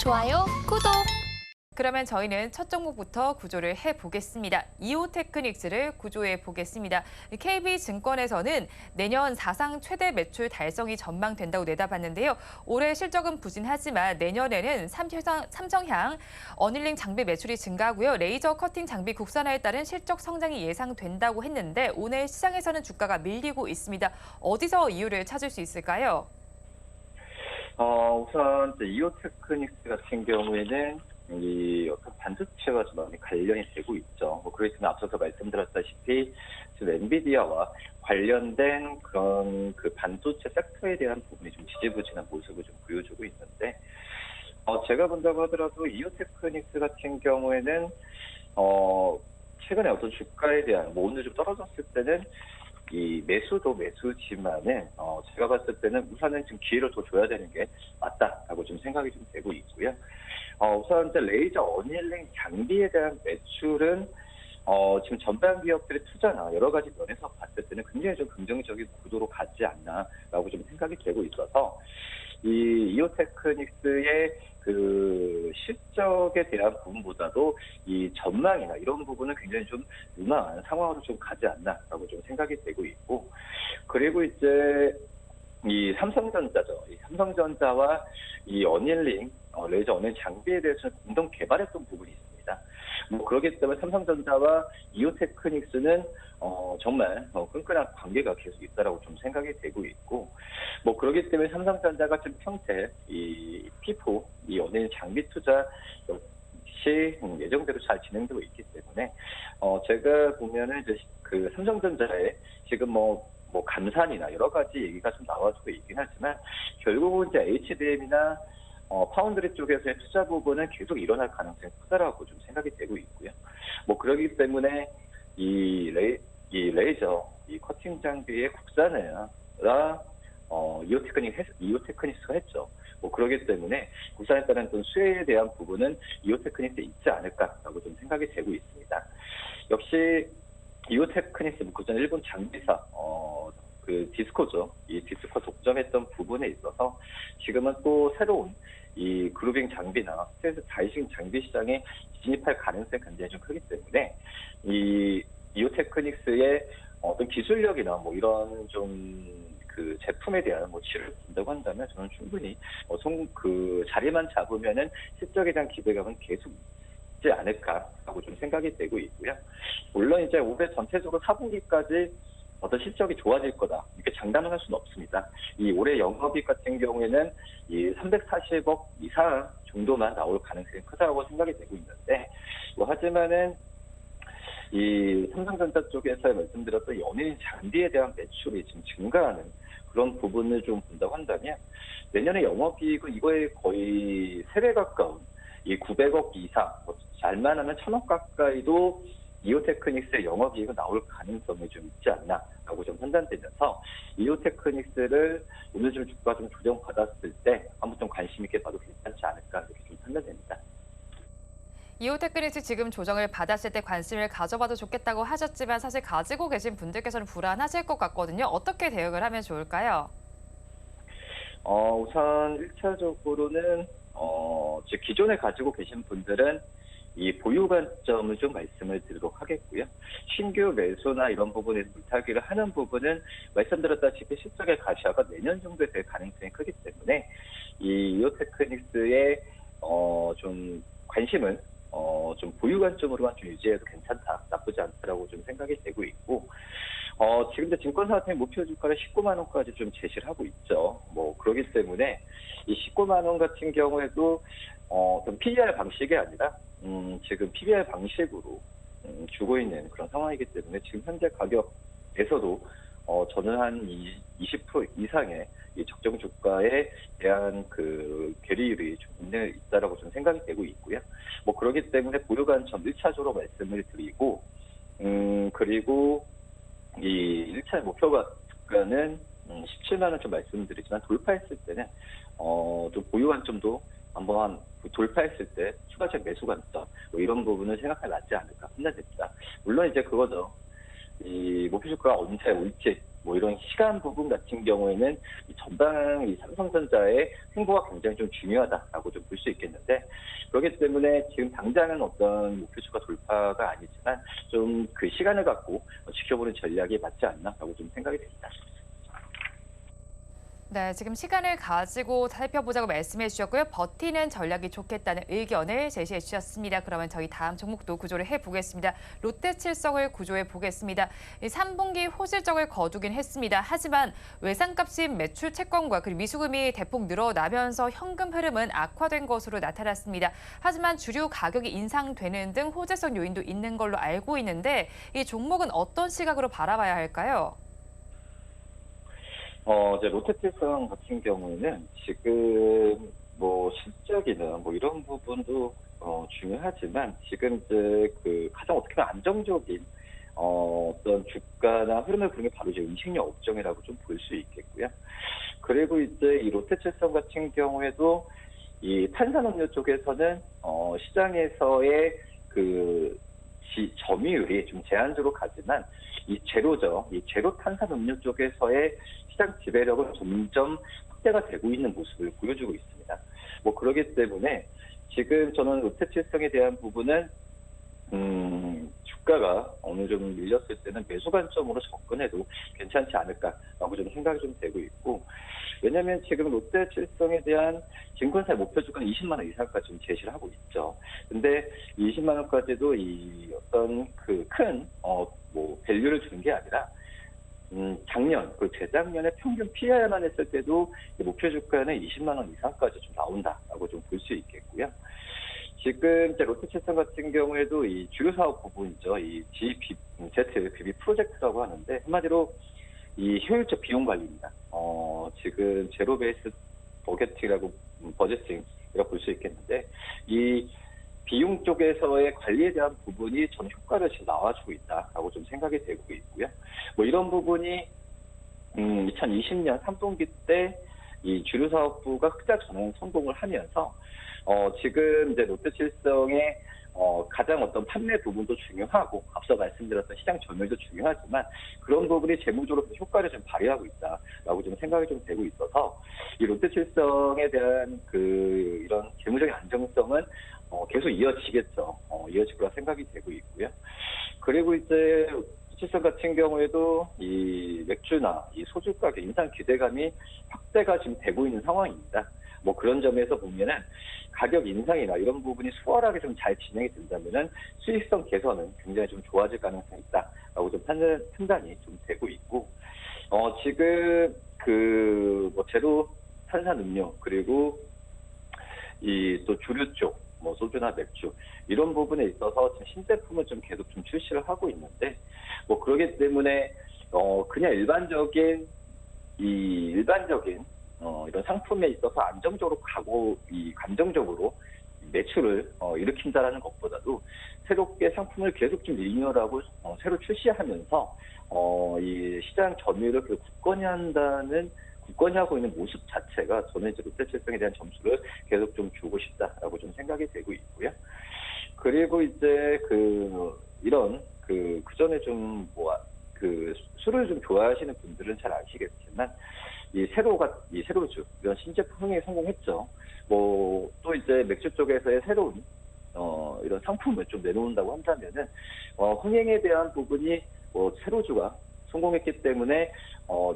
좋아요, 구독! 그러면 저희는 첫 종목부터 구조를 해보겠습니다. 이오테크닉스를 구조해 보겠습니다. KB증권에서는 내년 사상 최대 매출 달성이 전망된다고 내다봤는데요. 올해 실적은 부진하지만 내년에는 삼성향 어닐링 장비 매출이 증가하고요. 레이저 커팅 장비 국산화에 따른 실적 성장이 예상된다고 했는데 오늘 시장에서는 주가가 밀리고 있습니다. 어디서 이유를 찾을 수 있을까요? 우선 이오테크닉스 같은 경우에는 이 어떤 반도체와 좀 많이 관련이 되고 있죠. 그렇지만 앞서서 말씀드렸다시피 지금 엔비디아와 관련된 그런 그 반도체 섹터에 대한 부분이 좀 지지부진한 모습을 좀 보여주고 있는데, 제가 본다고 하더라도 이오테크닉스 같은 경우에는 최근에 어떤 주가에 대한 오늘 좀 떨어졌을 때는 이 매수도 매수지만은 제가 봤을 때는 우선은 지금 기회를 더 줘야 되는 게 맞다라고 좀 생각이 좀 되고 있고요. 우선 이제 레이저 어닐링 장비에 대한 매출은 지금 전반 기업들의 투자나 여러 가지 면에서 봤을 때는 굉장히 좀 긍정적인 구도로 가지 않나라고 좀 생각이 되고 있어서 이 이오테크닉스의 그 실적에 대한 부분보다도 이 전망이나 이런 부분은 굉장히 좀 유망한 상황으로 좀 가지 않나라고 좀 생각이 되고 있고, 그리고 이제 이 삼성전자죠. 이 삼성전자와 이 어닐링 레이저 어닐링 장비에 대해서는 공동 개발했던 부분이 있습니다. 그렇기 때문에 삼성전자와 이오테크닉스는 정말 끈끈한 관계가 계속 있다라고 좀 생각이 되고 있고, 그렇기 때문에 삼성전자가 지금 평택 이 P4 이 어닐링 장비 투자 역시 예정대로 잘 진행되고 있기 때문에 제가 보면은 이제 그 삼성전자에 지금 감산이나 여러 가지 얘기가 좀 나와주고 있긴 하지만 결국은 이제 HBM이나 파운드리 쪽에서의 투자 부분은 계속 일어날 가능성이 크다라고 좀 생각이 되고 있고요. 그렇기 때문에 이 레이저 이 커팅 장비의 국산화라 이오테크닉스가 했죠. 그렇기 때문에 국산에 따른 또 수혜에 대한 부분은 이오테크닉스에 있지 않을까라고 좀 생각이 되고 있습니다. 역시 이오테크닉스 그전 일본 장비사 그 디스코죠. 이 디스코 독점했던 부분에 있어서 지금은 또 새로운 이 그루빙 장비나 스트레스 다이싱 장비 시장에 진입할 가능성이 굉장히 좀 크기 때문에 이 이오테크닉스의 어떤 기술력이나 이런 좀 그 제품에 대한 지를 본다고 한다면 저는 충분히 그 자리만 잡으면은 실적에 대한 기대감은 계속 있지 않을까라고 좀 생각이 되고 있고요. 물론 이제 올해 전체적으로 4분기까지 어떤 실적이 좋아질 거다 이렇게 장담을 할 수는 없습니다. 이 올해 영업이익 같은 경우에는 이 340억 이상 정도만 나올 가능성이 크다고 생각이 되고 있는데, 하지만은 이 삼성전자 쪽에서 말씀드렸던 연예인 장비에 대한 매출이 지금 증가하는 그런 부분을 좀 본다고 한다면 내년에 영업이익은 이거에 거의 3배 가까운 이 900억 이상, 잘만 하면 1000억 가까이도 이오테크닉스의 영업이익은 나올 가능성이 좀 있지 않나라고 좀 판단되면서 이오테크닉스를 오늘 좀 주가 좀 조정받았을 때 한번 좀 관심 있게 봐도 괜찮지 않을까 이렇게 좀 판단됩니다. 이오테크닉스 지금 조정을 받았을 때 관심을 가져봐도 좋겠다고 하셨지만 사실 가지고 계신 분들께서는 불안하실 것 같거든요. 어떻게 대응을 하면 좋을까요? 우선 1차적으로는 즉 기존에 가지고 계신 분들은 이 보유 관점을 좀 말씀을 드리도록 하겠고요. 신규 매수나 이런 부분에서 물타기를 하는 부분은 말씀드렸다시피 실적의 가시화가 내년 정도에 될 가능성이 크기 때문에 이 이오테크닉스의 좀 관심은 좀 보유 관점으로만 좀 유지해도 괜찮다, 나쁘지 않다라고 좀 생각이 되고 있고, 지금도 증권사 같은 목표 주가를 19만 원까지 좀 제시를 하고 있죠. 그렇기 때문에 이 19만 원 같은 경우에도 좀 PBR 방식이 아니라 지금 PBR 방식으로 주고 있는 그런 상황이기 때문에 지금 현재 가격에서도 저는 한 20% 이상의 이 적정 주가에 대한 그 괴리율이 좀 있다라고 좀 생각이 되고 있고요. 그렇기 때문에 보유 관점 1차적으로 말씀을 드리고, 그리고 이 1차 목표가 주가는 17만 원 좀 말씀드리지만 돌파했을 때는 좀 보유 관점도 한번 돌파했을 때 추가적 매수 관점 이런 부분을 생각해 놨지 않을까 판단됩니다. 물론 이제 그거죠. 이 목표 주가가 언제 올지 이런 시간 부분 같은 경우에는 이 전방 이 삼성전자의 행보가 굉장히 좀 중요하다라고 좀 볼 수 있겠는데, 그렇기 때문에 지금 당장은 어떤 목표주가 돌파가 아니지만 좀 그 시간을 갖고 지켜보는 전략이 맞지 않나라고 좀 생각이 됩니다. 네, 지금 시간을 가지고 살펴보자고 말씀해 주셨고요. 버티는 전략이 좋겠다는 의견을 제시해 주셨습니다. 그러면 저희 다음 종목도 구조를 해보겠습니다. 롯데칠성을 구조해 보겠습니다. 3분기 호실적을 거두긴 했습니다. 하지만 외상값인 매출 채권과 그리고 미수금이 대폭 늘어나면서 현금 흐름은 악화된 것으로 나타났습니다. 하지만 주류 가격이 인상되는 등 호재성 요인도 있는 걸로 알고 있는데 이 종목은 어떤 시각으로 바라봐야 할까요? 이제 롯데칠성 같은 경우에는 지금 뭐 실적이나 뭐 이런 부분도 중요하지만 지금 이제 그 가장 어떻게 보면 안정적인 어떤 주가나 흐름을 보는 게 바로 이제 음식료 업종이라고 좀 볼 수 있겠고요. 그리고 이제 이 롯데칠성 같은 경우에도 이 탄산음료 쪽에서는 시장에서의 그 점유율이 좀 제한적으로 가지만 이 제로죠. 이 제로 탄산음료 쪽에서의 시장 지배력은 점점 확대가 되고 있는 모습을 보여주고 있습니다. 뭐 그렇기 때문에 지금 저는 롯데칠성에 대한 부분은 주가가 어느 정도 밀렸을 때는 매수 관점으로 접근해도 괜찮지 않을까라고 좀 생각이 좀 되고 있고, 왜냐하면 지금 롯데칠성에 대한 증권사의 목표 주가는 20만 원 이상까지 좀 제시를 하고 있죠. 근데 20만 원까지도 이 어떤 그 큰 뭐 밸류를 주는 게 아니라 작년, 그 재작년에 평균 PR만 했을 때도 목표 주가는 20만 원 이상까지 좀 나온다라고 좀 볼 수 있겠고요. 지금 이제 롯데칠성 같은 경우에도 이 주요 사업 부분이죠. 이 ZBB 프로젝트라고 하는데 한마디로 이 효율적 비용 관리입니다. 지금 제로 베이스 버제팅이라고 볼 수 있겠는데 이 비용 쪽에서의 관리에 대한 부분이 전 효과를 지금 나와주고 있다라고 좀 생각이 되고 있고요. 뭐 이런 부분이 2020년 3분기 때 이 주류 사업부가 흑자 전환 성공을 하면서 지금 이제 롯데칠성의 가장 어떤 판매 부분도 중요하고 앞서 말씀드렸던 시장 점유율도 중요하지만 그런 부분이 재무적으로 효과를 좀 발휘하고 있다라고 좀 생각이 좀 되고 있어서 이 롯데칠성에 대한 그 이런 재무적인 안정성은 계속 이어지겠죠. 이어질 거라 생각이 되고 있고요. 그리고 이제 롯데칠성 같은 경우에도 이 맥주나 이 소주 가격 인상 기대감이 확대가 지금 되고 있는 상황입니다. 뭐 그런 점에서 보면은 가격 인상이나 이런 부분이 수월하게 좀 잘 진행이 된다면은 수익성 개선은 굉장히 좀 좋아질 가능성이 있다라고 좀 판단이 좀 되고 있고, 지금 그 뭐 제로 탄산음료 그리고 이 또 주류 쪽 뭐 소주나 맥주 이런 부분에 있어서 지금 신제품을 좀 계속 좀 출시를 하고 있는데 뭐 그러기 때문에 그냥 일반적인 이런 상품에 있어서 안정적으로 가고 이 감정적으로 매출을 일으킨다라는 것보다도 새롭게 상품을 계속 좀 리뉴얼하고 새로 출시하면서 이 시장 점유율을 굳건히 하고 있는 모습 자체가 저는 이제 롯데칠성에 대한 점수를 계속 좀 주고 싶다라고 좀 생각이 되고 있고요. 그리고 이제 이런 그전에 좀 술을 좀 좋아하시는 분들은 잘 아시겠지만 이 세로주 이런 신제품 흥행에 성공했죠. 뭐 또 이제 맥주 쪽에서의 새로운 이런 상품을 좀 내놓는다고 한다면은 흥행에 대한 부분이 세로주가 성공했기 때문에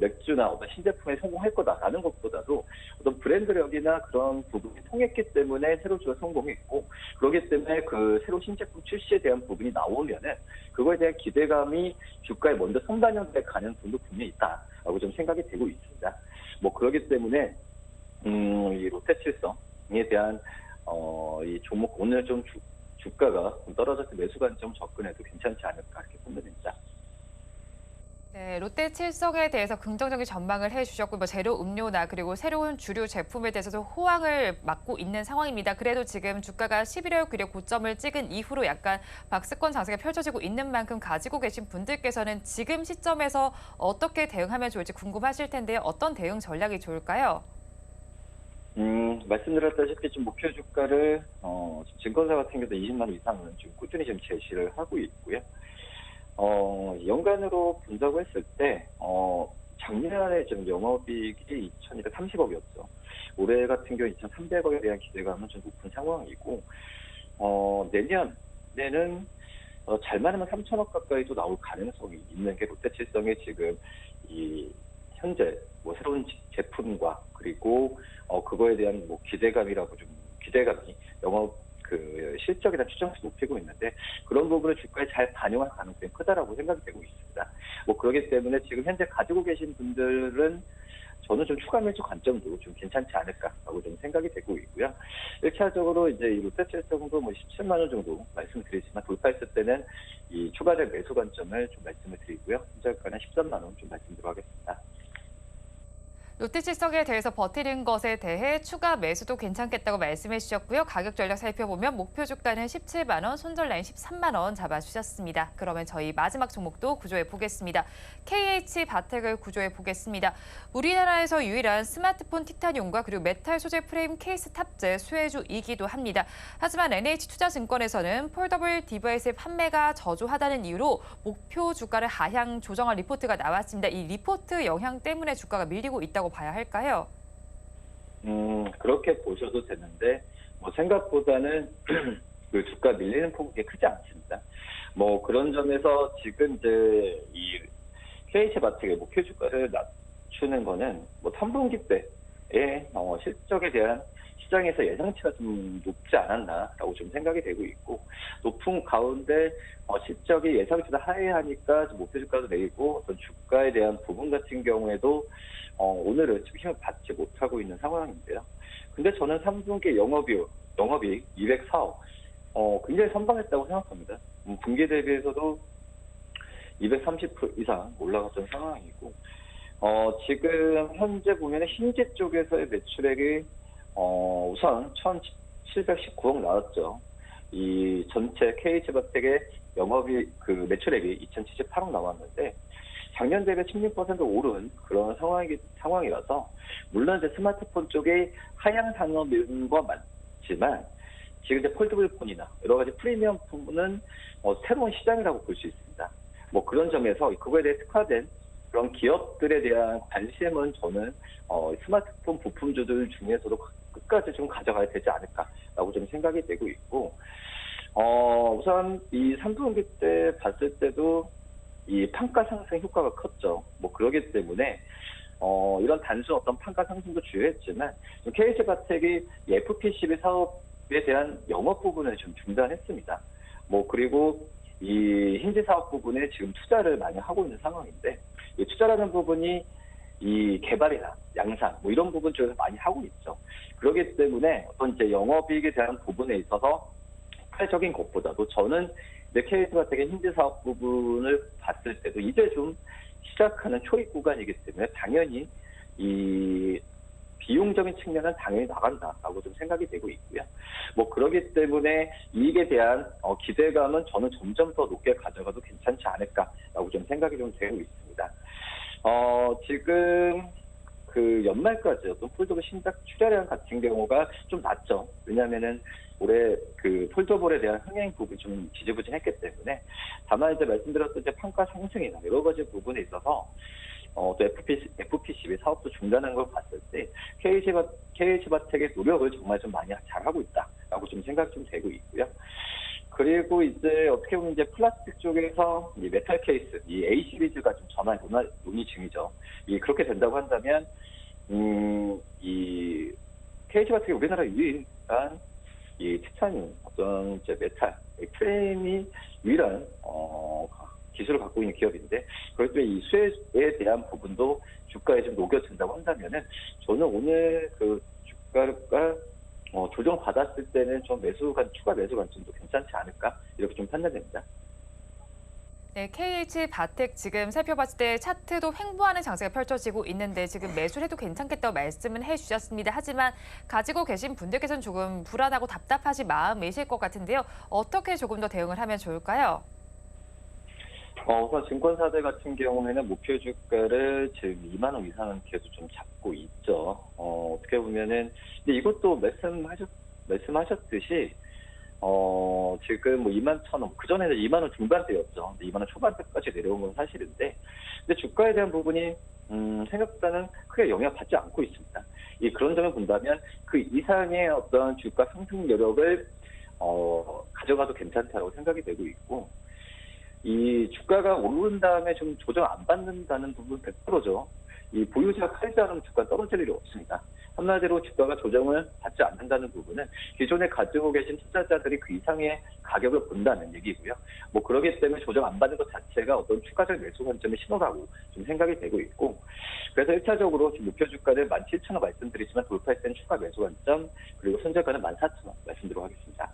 맥주나 어떤 신제품에 성공할 거다라는 것보다도 어떤 브랜드력이나 그런 부분이 통했기 때문에 세로주가 성공했고, 그렇기 때문에 그 새로 신제품 출시에 대한 부분이 나오면은 그거에 대한 기대감이 주가에 먼저 선반영돼 가는 분도 분명히 있다라고 좀 생각이 되고 있습니다. 뭐 그렇기 때문에 이 롯데칠성에 대한 이 종목 오늘 좀 주가가 좀 떨어져서 매수 관점 접근해도 괜찮지 않을까 이렇게 판단됩니다. 네, 롯데칠성에 대해서 긍정적인 전망을 해주셨고, 뭐 제로 음료나 그리고 새로운 주류 제품에 대해서도 호황을 맞고 있는 상황입니다. 그래도 지금 주가가 11월 그래 고점을 찍은 이후로 약간 박스권 장세가 펼쳐지고 있는 만큼 가지고 계신 분들께서는 지금 시점에서 어떻게 대응하면 좋을지 궁금하실 텐데요. 어떤 대응 전략이 좋을까요? 말씀드렸다시피 지금 목표 주가를 증권사 같은 경우도 20만 원 이상은 지금 꾸준히 지금 제시를 하고 있고요. 연간으로 본다고 했을 때 작년에 지금 영업이익이 2,230억이었죠. 올해 같은 경우 2,300억에 대한 기대감은 좀 높은 상황이고, 내년에는 잘 많으면 3천억 가까이도 나올 가능성이 있는 게 롯데칠성의 지금 이 현재 뭐 새로운 제품과 그리고 그거에 대한 뭐 기대감이 영업 그 실적에 대한 추정치 높이고 있는데, 그런 부분을 주가에 잘 반영할 가능성이 크다라고 생각이 되고 있습니다. 뭐 그렇기 때문에 지금 현재 가지고 계신 분들은 저는 좀 추가 매수 관점도 좀 괜찮지 않을까라고 좀 생각이 되고 있고요. 1차적으로 이제 이 롯데칠성도 뭐 17만 원 정도 말씀을 드리지만, 돌파했을 때는 이 추가적 매수 관점을 좀 말씀을 드리고요. 현재가는 13만 원 좀 말씀드리도록 하겠습니다. 롯데칠성에 대해서 버티는 것에 대해 추가 매수도 괜찮겠다고 말씀해 주셨고요. 가격 전략 살펴보면 목표 주가는 17만 원, 손절 라인 13만 원 잡아주셨습니다. 그러면 저희 마지막 종목도 구조해 보겠습니다. KH바텍을 구조해 보겠습니다. 우리나라에서 유일한 스마트폰 티타늄과 그리고 메탈 소재 프레임 케이스 탑재 수혜주이기도 합니다. 하지만 NH투자증권에서는 폴더블 디바이스의 판매가 저조하다는 이유로 목표 주가를 하향 조정한 리포트가 나왔습니다. 이 리포트 영향 때문에 주가가 밀리고 있다고 봐야 할까요? 그렇게 보셔도 되는데, 뭐 생각보다는 그 주가 밀리는 폭이 크지 않습니다. 뭐 그런 점에서 지금 이제 이 KH바텍의 목표 주가를 낮추는 거는 뭐 3분기 때의 실적에 대한 시장에서 예상치가 좀 높지 않았나라고 좀 생각이 되고 있고, 높은 가운데 실적이 예상치보다 하회하니까 좀 목표 주가도 내리고, 어떤 주가에 대한 부분 같은 경우에도 오늘은 지금 힘을 받지 못하고 있는 상황인데요. 근데 저는 3분기 영업이익 204억, 굉장히 선방했다고 생각합니다. 분기 대비해서도 230% 이상 올라갔던 상황이고, 지금 현재 보면은 흰지 쪽에서의 매출액이 우선 1,719억 나왔죠. 이 전체 KH바텍의 그 매출액이 2,078억 나왔는데, 작년 대비 16% 오른 그런 상황이라서, 물론 이제 스마트폰 쪽에 하향 산업인 건 맞지만, 지금 이제 폴더블 폰이나 여러 가지 프리미엄 폰은 새로운 시장이라고 볼 수 있습니다. 뭐 그런 점에서 그거에 대해 특화된 그런 기업들에 대한 관심은 저는 스마트폰 부품주들 중에서도 끝까지 좀 가져가야 되지 않을까라고 좀 생각이 되고 있고, 우선 이 3분기 때 봤을 때도 이 판가 상승 효과가 컸죠. 뭐 그러기 때문에 이런 단순 어떤 판가 상승도 주요했지만, KH바텍이 FP12 사업에 대한 영업 부분을 좀 중단했습니다. 뭐 그리고 이 힌지 사업 부분에 지금 투자를 많이 하고 있는 상황인데, 이 투자라는 부분이 이 개발이나 양산 뭐 이런 부분 쪽에서 많이 하고 있죠. 그렇기 때문에 어떤 이제 영업이익에 대한 부분에 있어서 폭발적인 것보다도 저는 KH바텍의 힌지 사업 부분을 봤을 때도 이제 좀 시작하는 초입 구간이기 때문에 당연히 이 비용적인 측면은 당연히 나간다라고 좀 생각이 되고 있고요. 뭐 그러기 때문에 이익에 대한 기대감은 저는 점점 더 높게 가져가도 괜찮지 않을까라고 좀 생각이 좀 되고 있습니다. 지금 그 연말까지 어떤 폴더블 신작 출하량 같은 경우가 좀 낮죠. 왜냐하면은 올해 그 폴더블에 대한 흥행 부분이 좀 지지부진했기 때문에, 다만 이제 말씀드렸던 이제 판가 상승이나 여러 가지 부분에 있어서 또 FP12 사업도 중단한 걸 봤을 때 KH바텍의 노력을 정말 좀 많이 잘하고 있다라고 좀 생각이 좀 되고 있고요. 그리고 이제 어떻게 보면 이제 플라스틱 쪽에서 이 메탈 케이스, 이 A 시리즈가 좀 전환 논의 중이죠. 그렇게 된다고 한다면 이 KH바텍이 우리나라 유일한 이 티타늄 어떤 이제 메탈 프레임이 유일한 기술을 갖고 있는 기업인데, 그럴 때 이 수혜에 대한 부분도 주가에 좀 녹여진다고 한다면은, 저는 오늘 그 주가가 조정 받았을 때는 좀 추가 매수 관점도 괜찮지 않을까, 이렇게 좀 판단됩니다. 네, KH바텍 지금 살펴봤을 때 차트도 횡보하는 장세가 펼쳐지고 있는데 지금 매수를 해도 괜찮겠다고 말씀은 해주셨습니다. 하지만 가지고 계신 분들께서는 조금 불안하고 답답하신 마음이실 것 같은데요. 어떻게 조금 더 대응을 하면 좋을까요? 우선 증권사들 같은 경우에는 목표 주가를 지금 2만 원 이상은 계속 좀 잡고 있죠. 어떻게 보면은, 근데 이것도 말씀하셨듯이 지금 뭐 2만 1,000원, 그전에는 2만 원 중반대였죠. 근데 2만 원 초반대까지 내려온 건 사실인데, 근데 주가에 대한 부분이 생각보다는 크게 영향받지 않고 있습니다. 그런 점을 본다면 그 이상의 어떤 주가 상승 여력을 가져가도 괜찮다고 생각이 되고 있고, 이 주가가 오른 다음에 좀 조정 안 받는다는 부분 100%죠. 이 보유자 팔지 않으면 주가 떨어질 일이 없습니다. 한마디로 주가가 조정을 받지 않는다는 부분은 기존에 가지고 계신 투자자들이 그 이상의 가격을 본다는 얘기고요. 그러기 때문에 조정 안 받는 것 자체가 어떤 추가적 매수 관점의 신호라고 좀 생각이 되고 있고, 그래서 1차적으로 지금 목표 주가를 17,000원 말씀드리지만 돌파했을 때는 추가 매수 관점, 그리고 손절가는 14,000원 말씀드리도록 하겠습니다.